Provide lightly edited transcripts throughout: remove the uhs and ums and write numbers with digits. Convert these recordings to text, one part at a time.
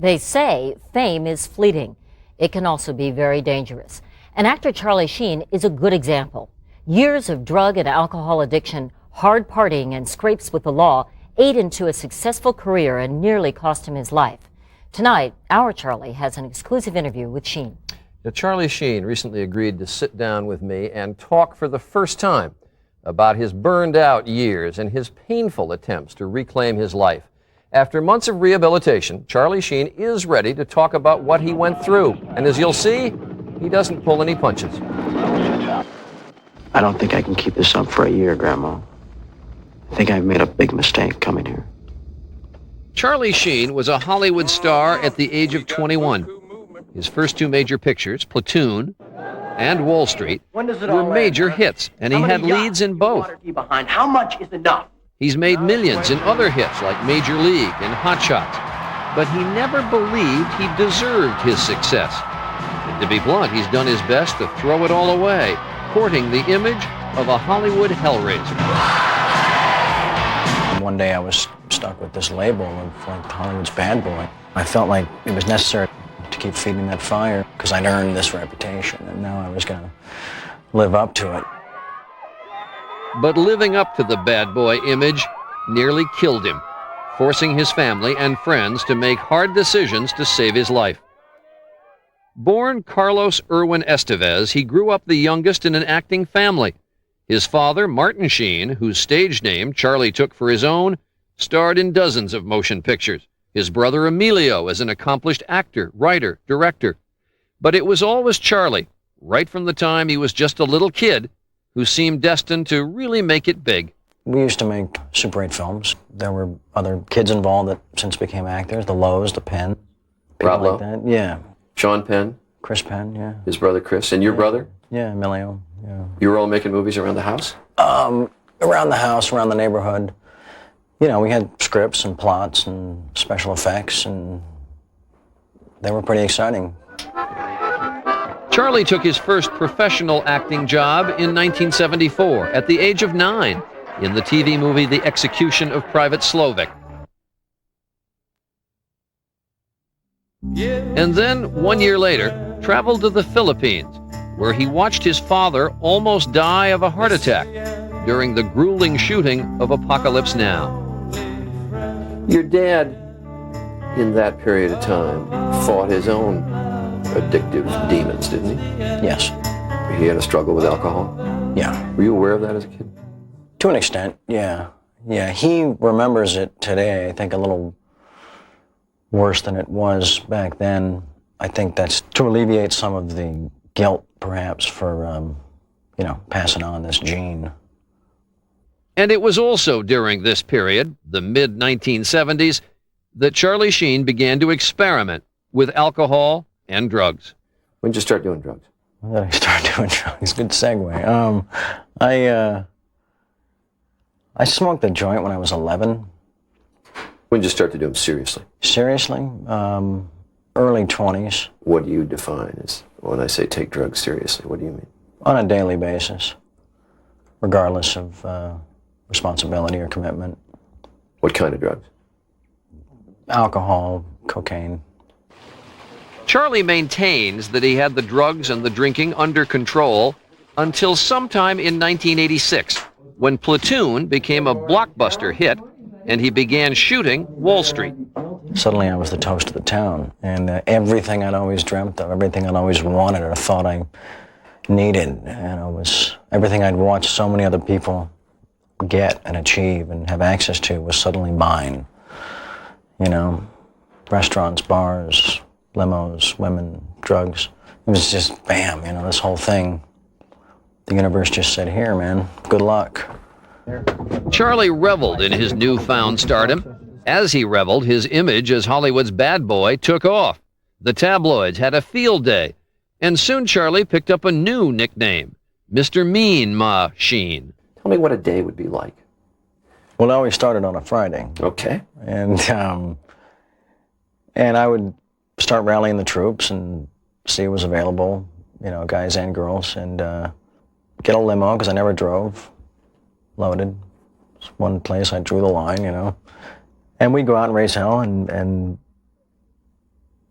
They say fame is fleeting. It can also be very dangerous. And actor Charlie Sheen is a good example. Years of drug and alcohol addiction, hard partying, and scrapes with the law ate into a successful career and nearly cost him his life. Tonight, our Charlie has an exclusive interview with Sheen. Now, Charlie Sheen recently agreed to sit down with me and talk for the first time about his burned out years and his painful attempts to reclaim his life. After months of rehabilitation, Charlie Sheen is ready to talk about what he went through. And as you'll see, he doesn't pull any punches. I don't think I can keep this up for a year, Grandma. I think I've made a big mistake coming here. Charlie Sheen was a Hollywood star at the age of 21. His first two major pictures, Platoon and Wall Street, were major hits, and he had leads in both. How much is enough? He's made millions in other hits like Major League and Hot Shots, but he never believed he deserved his success. And to be blunt, he's done his best to throw it all away, courting the image of a Hollywood hellraiser. One day I was stuck with this label of like Hollywood's bad boy. I felt like it was necessary to keep feeding that fire because I'd earned this reputation, and now I was going to live up to it. But living up to the bad boy image nearly killed him, forcing his family and friends to make hard decisions to save his life. Born Carlos Irwin Estevez, he grew up the youngest in an acting family. His father, Martin Sheen, whose stage name Charlie took for his own, starred in dozens of motion pictures. His brother Emilio is an accomplished actor, writer, director. But it was always Charlie, right from the time he was just a little kid, who seemed destined to really make it big. We used to make Super 8 films. There were other kids involved that since became actors, the Lowe's, the Penn, people like that. Yeah. Sean Penn. Chris Penn, yeah. His brother Chris. And your brother? Yeah, Emilio, yeah. You were all making movies around the house? Around the house, around the neighborhood. You know, we had scripts and plots and special effects, and they were pretty exciting. Charlie took his first professional acting job in 1974 at the age of 9 in the TV movie The Execution of Private Slovik. And then, 1 year later, traveled to the Philippines, where he watched his father almost die of a heart attack during the grueling shooting of Apocalypse Now. Your dad, in that period of time, fought his own addictive demons, didn't he? Yes. He had a struggle with alcohol? Yeah. Were you aware of that as a kid? To an extent, yeah. Yeah, he remembers it today, I think a little worse than it was back then. I think that's to alleviate some of the guilt, perhaps, for, passing on this gene. And it was also during this period, the mid-1970s, that Charlie Sheen began to experiment with alcohol and drugs. When did you start doing drugs? When did I start doing drugs? Good segue. I smoked a joint when I was 11. When did you start to do them seriously? Seriously? Early 20s. What do you define as, when I say take drugs seriously, what do you mean? On a daily basis, regardless of responsibility or commitment. What kind of drugs? Alcohol, cocaine. Charlie maintains that he had the drugs and the drinking under control until sometime in 1986, when Platoon became a blockbuster hit and he began shooting Wall Street. Suddenly I was the toast of the town, and everything I'd always dreamt of, everything I'd always wanted or thought I needed, and it was everything I'd watched so many other people get and achieve and have access to was suddenly mine. You know, restaurants, bars, limos, women, drugs. It was just bam, this whole thing. The universe just said, here, man, good luck. Charlie reveled in his newfound stardom. As he reveled, his image as Hollywood's bad boy took off. The tabloids had a field day, and soon Charlie picked up a new nickname, Mr. Mean Ma Sheen. Tell me what a day would be like. Well, it always started on a Friday. Okay. And I would start rallying the troops and see who was available, guys and girls, and get a limo, because I never drove, loaded. It's one place I drew the line, And we'd go out and raise hell and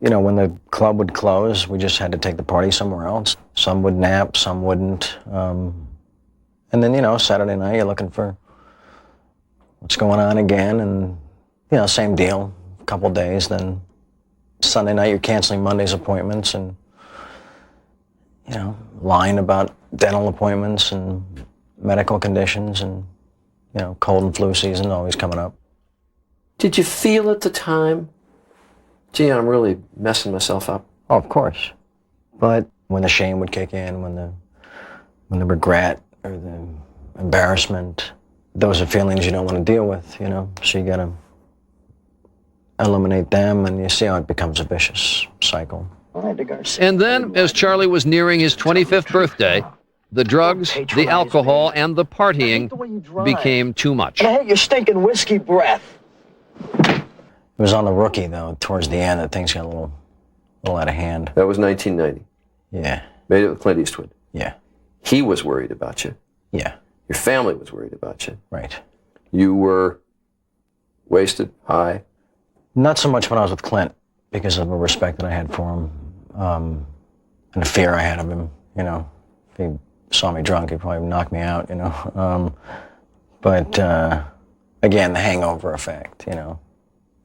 You know, when the club would close, we just had to take the party somewhere else. Some would nap, some wouldn't. And then, you know, Saturday night, you're looking for what's going on again, and, you know, same deal, a couple days. Then Sunday night, you're canceling Monday's appointments and, you know, lying about dental appointments and medical conditions and, you know, cold and flu season always coming up. Did you feel at the time, gee, I'm really messing myself up? Oh, of course. But when the shame would kick in, when the regret or the embarrassment, those are feelings you don't want to deal with, you know? So you gotta eliminate them, and you see how it becomes a vicious cycle. And then, as Charlie was nearing his 25th birthday, the drugs, the alcohol, and the partying became too much. I hate your stinking whiskey breath. It was on the Rookie, though, towards the end, that things got a little out of hand. That was 1990. Yeah. Made it with Clint Eastwood. Yeah. He was worried about you. Yeah. Your family was worried about you. Right. You were wasted, high. Not so much when I was with Clint, because of the respect that I had for him, and the fear I had of him, you know. If he saw me drunk, he'd probably knock me out, you know. But again, the hangover effect, you know.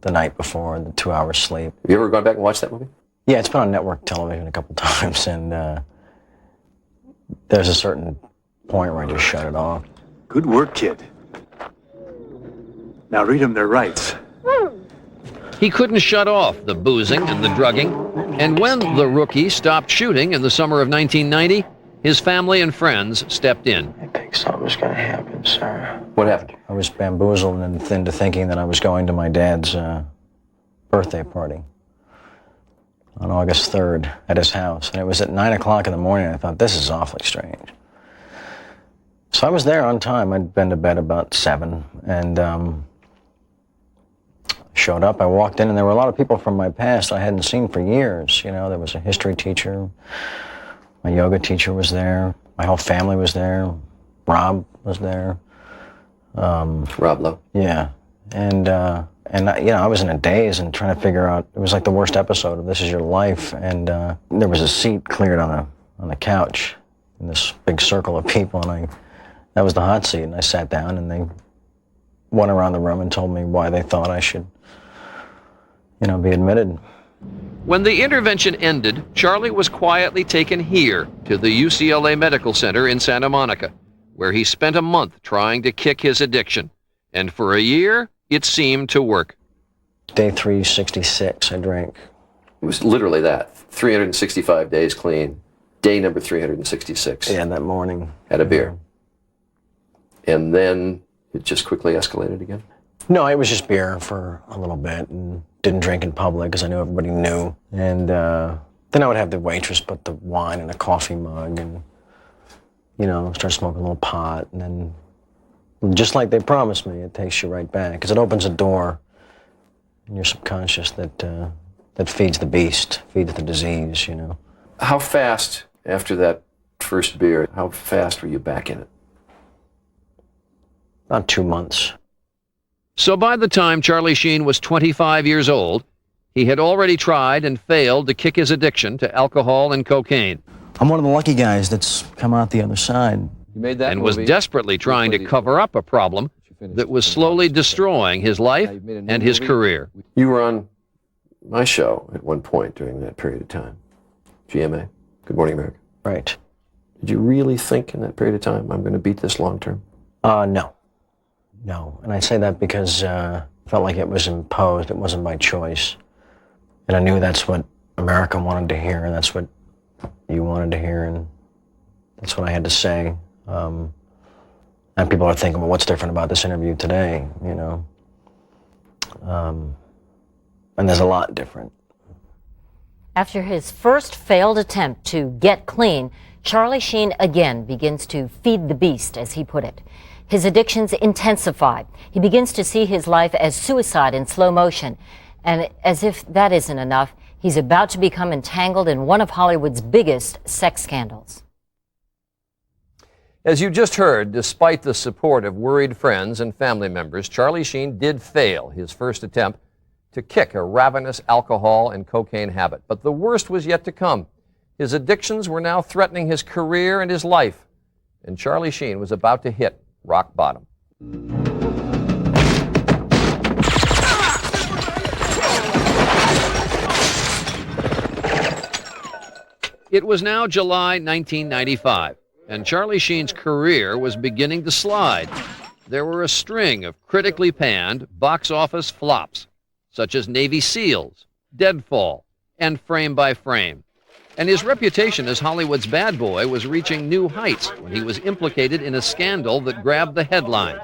The night before, the 2 hours sleep. Have you ever gone back and watched that movie? Yeah, it's been on network television a couple times, and there's a certain point where I just shut it off. Good work, kid. Now read them their rights. He couldn't shut off the boozing and the drugging, and when the Rookie stopped shooting in the summer of 1990, his family and friends stepped in. I think something's gonna happen, sir. What happened? I was bamboozled into thinking that I was going to my dad's birthday party on August 3rd at his house. And it was at 9 o'clock in the morning. I thought, this is awfully strange. So I was there on time. I'd been to bed about 7 and showed up. I walked in and there were a lot of people from my past I hadn't seen for years. You know, there was a history teacher. My yoga teacher was there. My whole family was there. Rob was there. Rob Lowe. Yeah, and you know, I was in a daze and trying to figure out. It was like the worst episode of This Is Your Life, and there was a seat cleared on the couch in this big circle of people, and that was the hot seat, and I sat down, and they went around the room and told me why they thought I should, you know, be admitted. When the intervention ended, Charlie was quietly taken here to the UCLA Medical Center in Santa Monica, where he spent a month trying to kick his addiction. And for a year, it seemed to work. Day 366, I drank. It was literally that. 365 days clean. Day number 366. Yeah, that morning. Had a beer. And then it just quickly escalated again? No, it was just beer for a little bit, and didn't drink in public because I knew everybody knew. And then I would have the waitress put the wine in a coffee mug and, you know, start smoking a little pot. And then, just like they promised me, it takes you right back because it opens a door in your subconscious that feeds the beast, feeds the disease, you know. How fast after that first beer, how fast were you back in it? About 2 months. So by the time Charlie Sheen was 25 years old, he had already tried and failed to kick his addiction to alcohol and cocaine. I'm one of the lucky guys that's come out the other side. You made that and was desperately trying to cover up a problem that was slowly destroying his life and his career. You were on my show at one point during that period of time. GMA, Good Morning America. Right. Did you really think in that period of time, I'm going to beat this long term? No. No. And I say that because I felt like it was imposed. It wasn't by choice. And I knew that's what America wanted to hear, and that's what you wanted to hear, and that's what I had to say. And people are thinking, well, what's different about this interview today, you know? And there's a lot different. After his first failed attempt to get clean, Charlie Sheen again begins to feed the beast, as he put it. His addictions intensify. He begins to see his life as suicide in slow motion. And as if that isn't enough, he's about to become entangled in one of Hollywood's biggest sex scandals. As you just heard, despite the support of worried friends and family members, Charlie Sheen did fail his first attempt to kick a ravenous alcohol and cocaine habit. But the worst was yet to come. His addictions were now threatening his career and his life, and Charlie Sheen was about to hit rock bottom. It was now July 1995, and Charlie Sheen's career was beginning to slide. There were a string of critically panned box office flops, such as Navy SEALs, Deadfall, and Frame by Frame. And his reputation as Hollywood's bad boy was reaching new heights when he was implicated in a scandal that grabbed the headlines.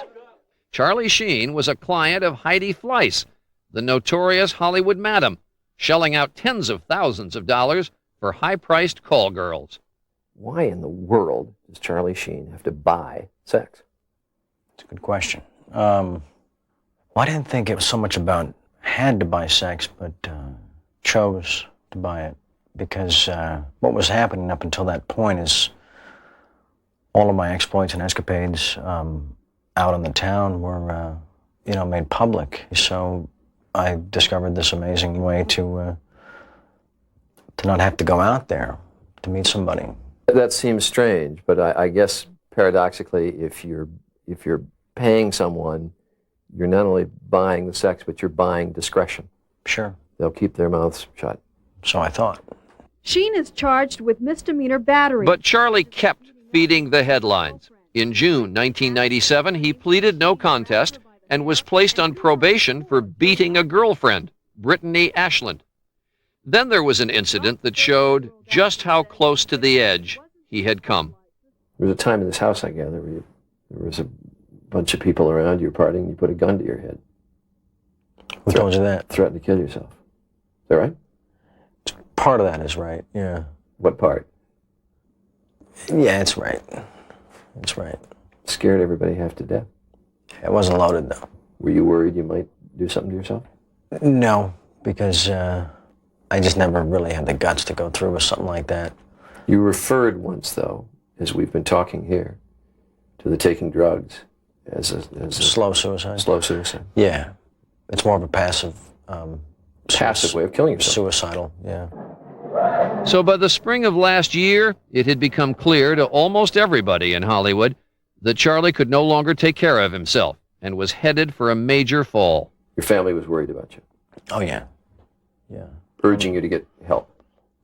Charlie Sheen was a client of Heidi Fleiss, the notorious Hollywood madam, shelling out tens of thousands of dollars for high-priced call girls. Why in the world does Charlie Sheen have to buy sex? It's a good question. Well, I didn't think it was so much about had to buy sex, but chose to buy it. Because what was happening up until that point is all of my exploits and escapades out in the town were, made public. So I discovered this amazing way to not have to go out there to meet somebody. That seems strange, but I guess paradoxically, if you're paying someone, you're not only buying the sex, but you're buying discretion. Sure. They'll keep their mouths shut. So I thought. Sheen is charged with misdemeanor battery. But Charlie kept feeding the headlines. In June 1997, he pleaded no contest and was placed on probation for beating a girlfriend, Brittany Ashland. Then there was an incident that showed just how close to the edge he had come. There was a time in this house, I gather, where there was a bunch of people around you partying, and you put a gun to your head. Who told you that? Threatened to kill yourself. Is that right? Part of that is right, yeah. What part? Yeah, it's right. It's right. Scared everybody half to death. It wasn't loaded, though. Were you worried you might do something to yourself? No, because I just never really had the guts to go through with something like that. You referred once, though, as we've been talking here, to the taking drugs as a Slow suicide? slow suicide. Yeah. It's more of a passive... Passive way of killing yourself. Suicidal, yeah. So by the spring of last year, it had become clear to almost everybody in Hollywood that Charlie could no longer take care of himself and was headed for a major fall. Your family was worried about you, Oh, yeah. Yeah. urging you to get help.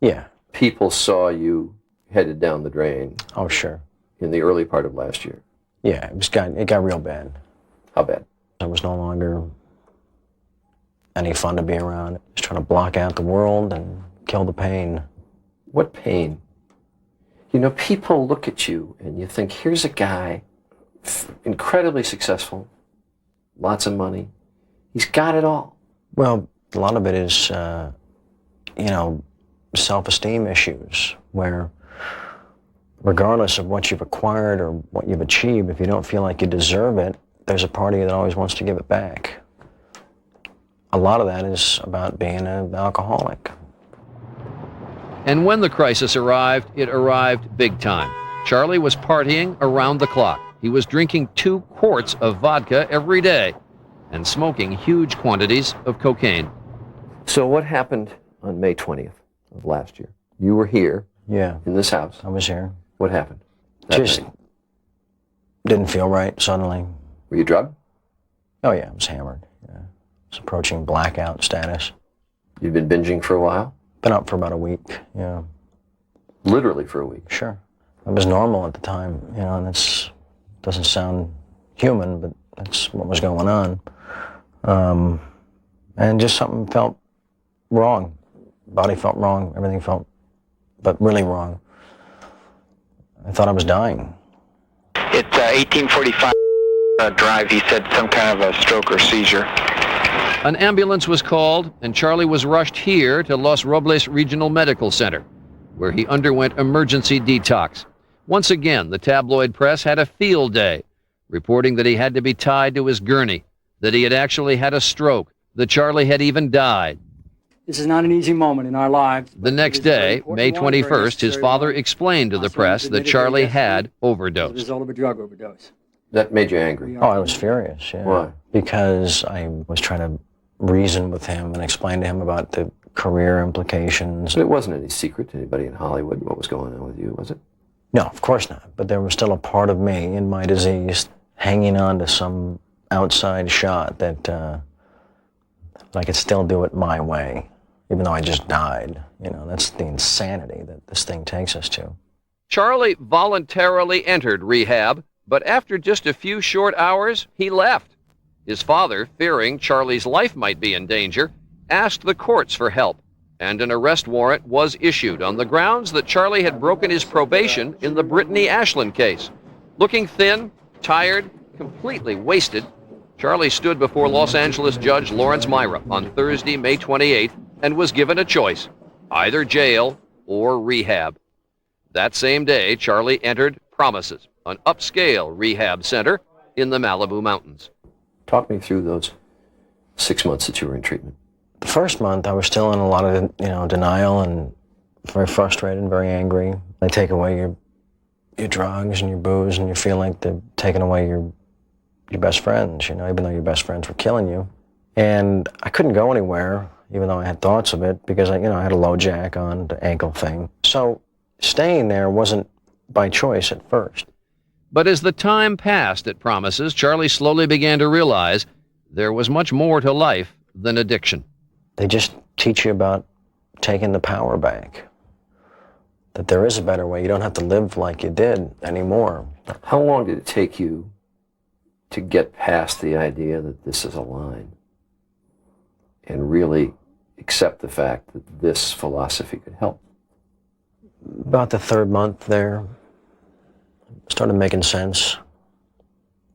Yeah. People saw you headed down the drain Oh, sure. in the early part of last year. Yeah, it got real bad. How bad? I was no longer any fun to be around. Just trying to block out the world and kill the pain. What pain? You know, people look at you and you think, here's a guy, incredibly successful, lots of money. He's got it all. Well, a lot of it is, self-esteem issues, where regardless of what you've acquired or what you've achieved, if you don't feel like you deserve it, there's a part of you that always wants to give it back. A lot of that is about being an alcoholic. And when the crisis arrived, it arrived big time. Charlie was partying around the clock. He was drinking 2 quarts of vodka every day and smoking huge quantities of cocaine. So what happened on May 20th of last year? You were here Yeah, in this house. I was here. What happened? that Just night? didn't feel right suddenly. Were you drugged? Oh yeah, I was hammered. Yeah. I was approaching blackout status. You'd been binging for a while? Been up for about a week, yeah. Literally for a week. Sure. I was normal at the time, and that's doesn't sound human, but that's what was going on. And just something felt wrong. Body felt wrong, everything felt, but really wrong. I thought I was dying. It's 1845 drive. He said some kind of a stroke or seizure. An ambulance was called, and Charlie was rushed here to Los Robles Regional Medical Center, where he underwent emergency detox. Once again, the tabloid press had a field day, reporting that he had to be tied to his gurney, that he had actually had a stroke, that Charlie had even died. This is not an easy moment in our lives. The next day, May 21st, his father explained to the press that Charlie had as a overdosed. result of a drug overdose. That made you angry. Oh, I was furious, yeah. Why? Because I was trying to reason with him and explain to him about the career implications. But it wasn't any secret to anybody in Hollywood what was going on with you, was it? No, of course not. But there was still a part of me in my disease hanging on to some outside shot that I could still do it my way, even though I just died. You know, that's the insanity that this thing takes us to. Charlie voluntarily entered rehab, but after just a few short hours, he left. His father, fearing Charlie's life might be in danger, asked the courts for help, and an arrest warrant was issued on the grounds that Charlie had broken his probation in the Brittany Ashland case. Looking thin, tired, completely wasted, Charlie stood before Los Angeles Judge Lawrence Myra on Thursday, May 28th, and was given a choice, either jail or rehab. That same day, Charlie entered Promises, an upscale rehab center in the Malibu Mountains. Talk me through those 6 months that you were in treatment. The first month, I was still in a lot of, denial and very frustrated and very angry. They take away your drugs and your booze, and you feel like they're taking away your best friends, even though your best friends were killing you. And I couldn't go anywhere, even though I had thoughts of it, because I had a low jack on, the ankle thing. So staying there wasn't by choice at first. But as the time passed at Promises, Charlie slowly began to realize there was much more to life than addiction. They just teach you about taking the power back, that there is a better way. You don't have to live like you did anymore. How long did it take you to get past the idea that this is a line and really accept the fact that this philosophy could help? About the third month there, it started making sense.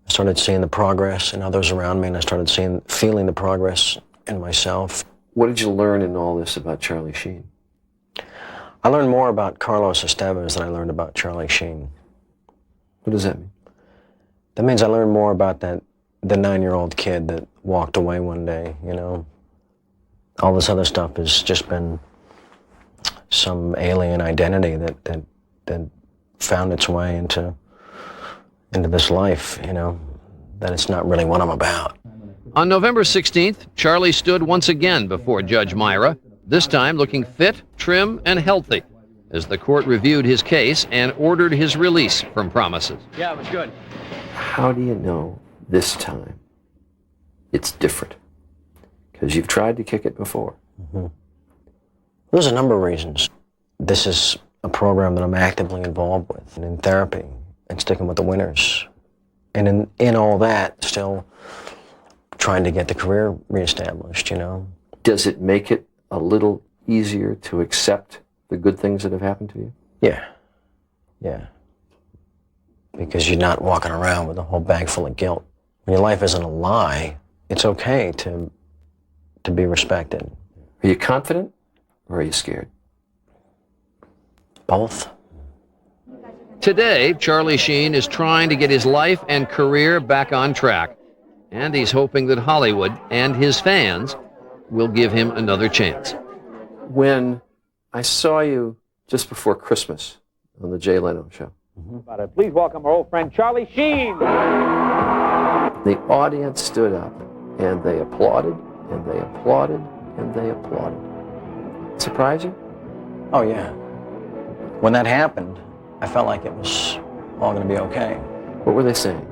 I started seeing the progress in others around me, and I started feeling the progress in myself. What did you learn in all this about Charlie Sheen? I learned more about Carlos Estevez than I learned about Charlie Sheen. What does that mean? That means I learned more about the 9-year-old kid that walked away one day, All this other stuff has just been some alien identity that found its way into this life, that it's not really what I'm about. On November 16th, Charlie stood once again before Judge Myra, this time looking fit, trim, and healthy, as the court reviewed his case and ordered his release from Promises. Yeah, it was good. How do you know this time it's different? Because you've tried to kick it before. Mm-hmm. There's a number of reasons. This is a program that I'm actively involved with, and in therapy, and sticking with the winners. And in all that, still trying to get the career reestablished, Does it make it a little easier to accept the good things that have happened to you? Yeah. Because you're not walking around with a whole bag full of guilt. When your life isn't a lie, it's okay to be respected. Are you confident or are you scared? Both. Today, Charlie Sheen is trying to get his life and career back on track, and he's hoping that Hollywood and his fans will give him another chance. When I saw you just before Christmas on the Jay Leno show, please welcome our old friend Charlie Sheen. The audience stood up and they applauded and they applauded and they applauded. Surprise you? Oh, yeah. When that happened, I felt like it was all going to be okay. What were they saying?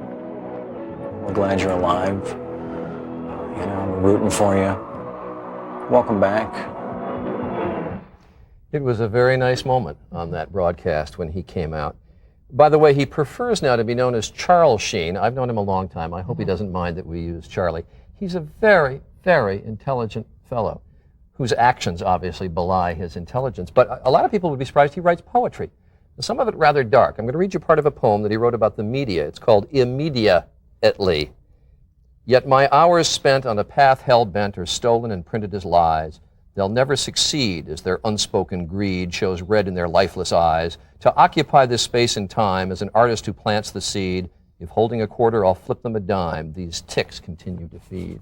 We're glad you're alive. We're rooting for you. Welcome back. It was a very nice moment on that broadcast when he came out. By the way, he prefers now to be known as Charles Sheen. I've known him a long time. I hope he doesn't mind that we use Charlie. He's a very, very intelligent fellow whose actions obviously belie his intelligence. But a lot of people would be surprised he writes poetry. Some of it rather dark. I'm going to read you part of a poem that he wrote about the media. It's called Immediately. Yet my hours spent on a path hell-bent are stolen and printed as lies. They'll never succeed as their unspoken greed shows red in their lifeless eyes. To occupy this space and time as an artist who plants the seed, if holding a quarter, I'll flip them a dime. These ticks continue to feed.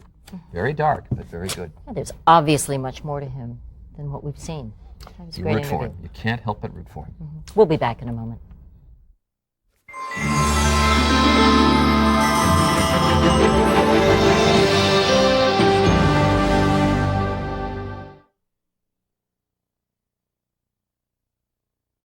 Very dark, but very good. Yeah, there's obviously much more to him than what we've seen. That was a You great root for interview. him. You can't help but root for him. We'll be back in a moment.